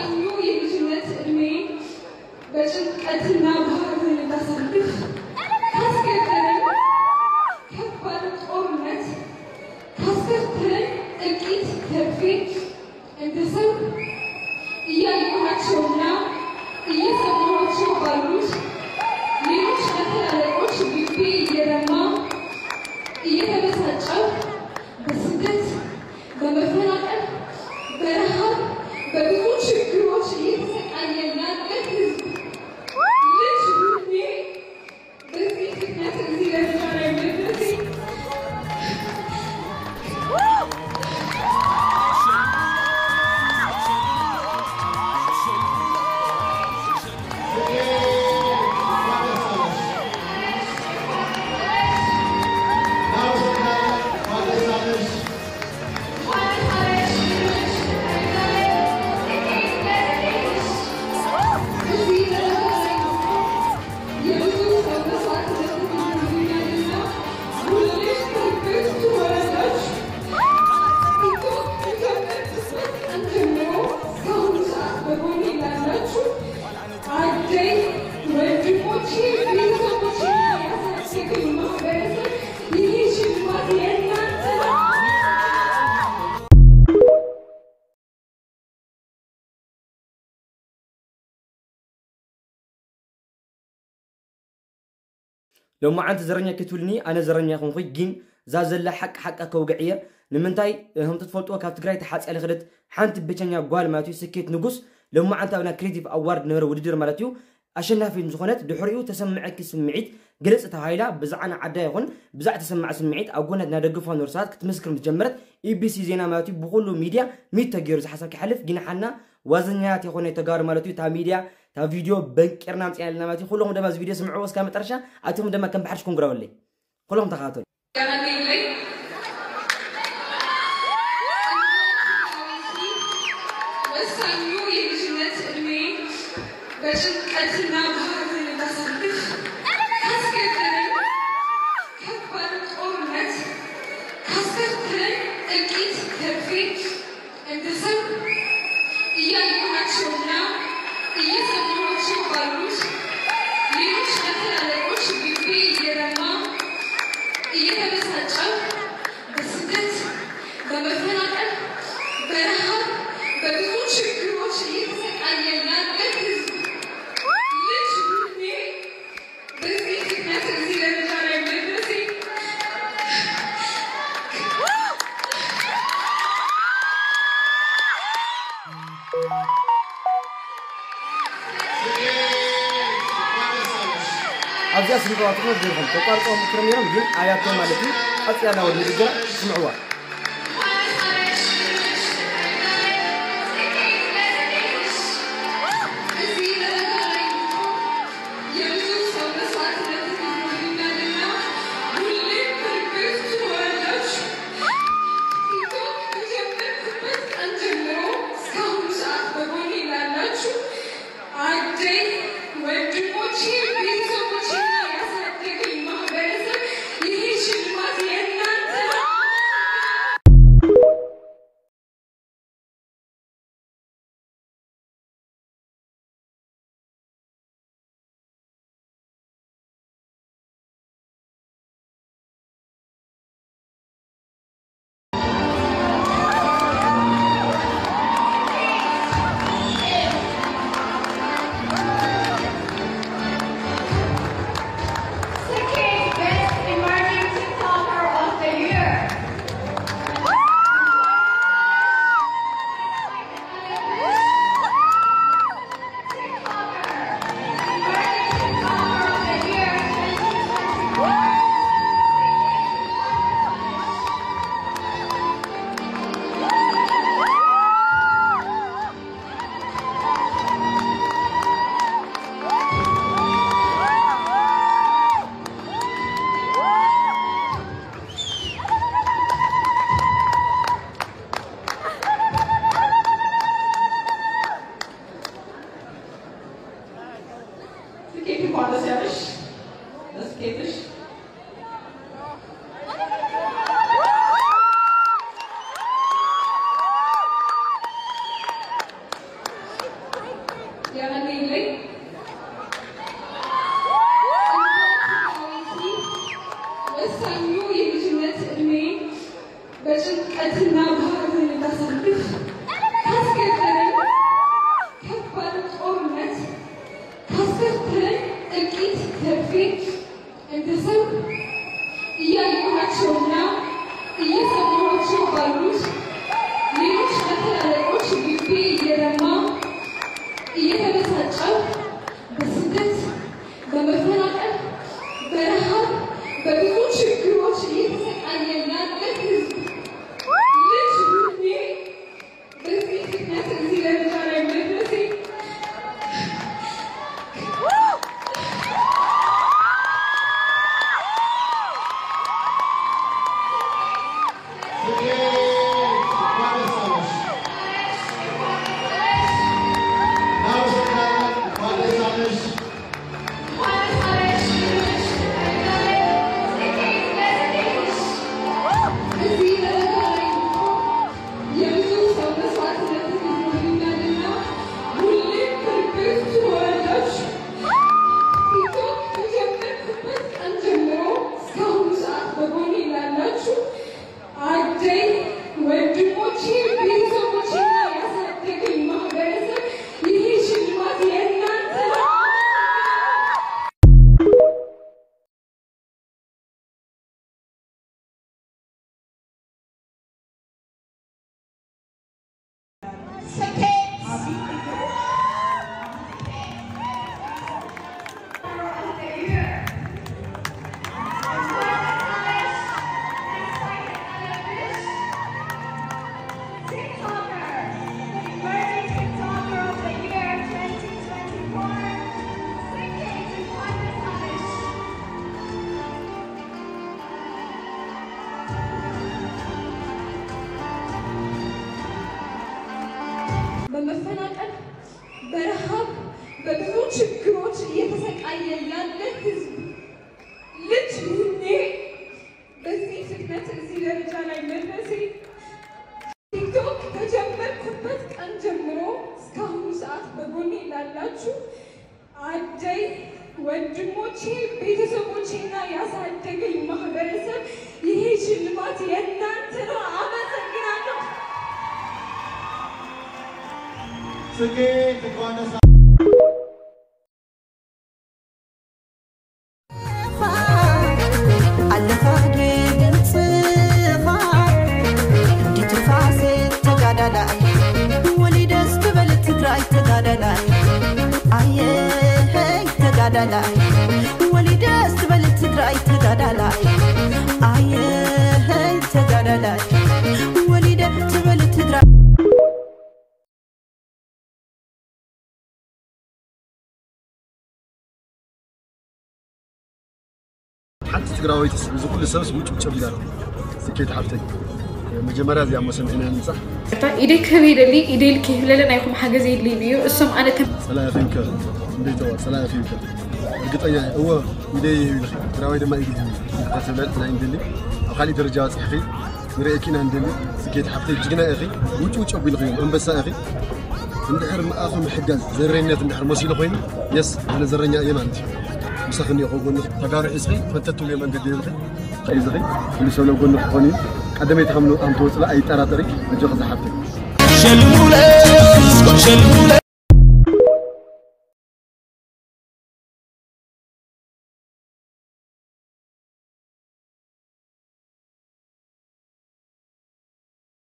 ወሳኙ የልጅነት እድሜ በጭንቀትና በሐዘን እንዳሳልፍ ካስገደለኝ ከባድ ጦርነት ካስከተለኝ ጥቂት ተርፌ እንደ ሰው እያየኋቸውና እየሰማኋቸው ባሉት ሌሎች መተላለቆች ልቤ እየደማ እየተበሳጨው በስደት በመፈናቀል በረሃብ በብዙ ችግሮች እየተሰቃየ ያለ ሕዝብ ልጅ ሁኔ በዚህ ምክንያት እዚህ ደረጃ ላይ መድረሴ لو ما عند زرنيا كتولني أنا زرنيا خون خوي جين زازل حق كوجعية لمنتاي هم تتفلتوا كابتجراي تحس على خدت حنت بتشنيا قال ماتيو سكيت نجوس لو ما عند أنا كريتيف أوارد نور ودير مالتيو عشان في المزخونات دحريو تسمعك سمعيت جلست هايلا بزعنا عداي هون بزعت تسمع سمعيت أو قلنا نرجفها نورسات كتمسكر متجمرت EBC زينا مالتيو بقوله ميديا 100 جيرز حسب كحلف جينا حنا وزنيات يخون يتجار مالتيو تا ميديا تا فيديو بنكرنا متعلنا مالتيو كلهم دم فيديو سمعوا بس كام ترشة أتهم دم كم بحرش كون قراولي كلهم تخاطر በጭንቀትና በሐዘን እንዳሳልፍ ካስገደለኝ ከባድ ጦርነት ካስከተለኝ ጥቂት ተርፌ እንደ ሰው እያየኋቸውና እየሰማኋቸው ባሉት ሌሎች መተላለቆች ልቤ እየደማ እየተበሳጨው በስደት በመፈናቀል በረሃብ በብዙ ችግሮች እየተሰቃየ ያለ ሕዝብ أبزاس رجعتنا جيرهم تقارقهم كرميهم جين آياتهم مالتي أتيانا والرجال سمعوها يعني لي وساميو يجنت أمي بجد أتنا بهذا التصرف كسكتري كبر أورنت كسكتري أكيد تفي انتصر يا يوحشونا يا سموحشو باروش ليش مثلا ليش بيبي يرمى يتبسطوا بسدت بمفرقة برهب ببيكون شكروش يتسألنا بهزب ليش بني بس ناس زي الرجال المدرسي በመፈናቀል በረሃብ በብዙ ችግሮች እየተሰቃየ ያለ ህዝብ ልጅ ሁኔ በዚህ ፍጥነት እዚህ ደረጃ ላይ መድረሴ ቲክቶክ ከጀመርኩበት ቀን ጀምሮ እስካሁኑ ሰዓት በጎኔ ላላችሁ አደይ ወንድሞቼ ቤተሰቦቼና ያሳደገኝ ማህበረሰብ ይሄ ሽልማት የእናንተ ነው። አመሰግናለሁ። ولدست بلت تراي تغادلاي هي تغادلاي ولدت بلت تراي حتى تقراوي تسبز كل سبس وچ بيلارو سكيت حفتي مجمرا زي امسنتنا نصح ايدي كبيدلي ايدي الكهللن ايكم حاجه زي اللي بيو اسم انا سلام فيك انديتو سلام فيك ارغطيا هو ايدي يلخي تقراوي دما ايدي تسبلت لا اندلي خالي درجه صحفي نريكينا اندلي سكيت حفتي جنا اخي وچ بيلخي انبسا اخي اندحر ما اخو محجاز زرينات اندحر مسيل خوين يس انا زرنيا ايمانتي مسخني يقولون تجارب اسمي فتتوا لي من قد يلقي أي زغي كل سنة يقولون خوني قدم يتحملوا أم توصل أي ترى طريق نجوا خذ حبتك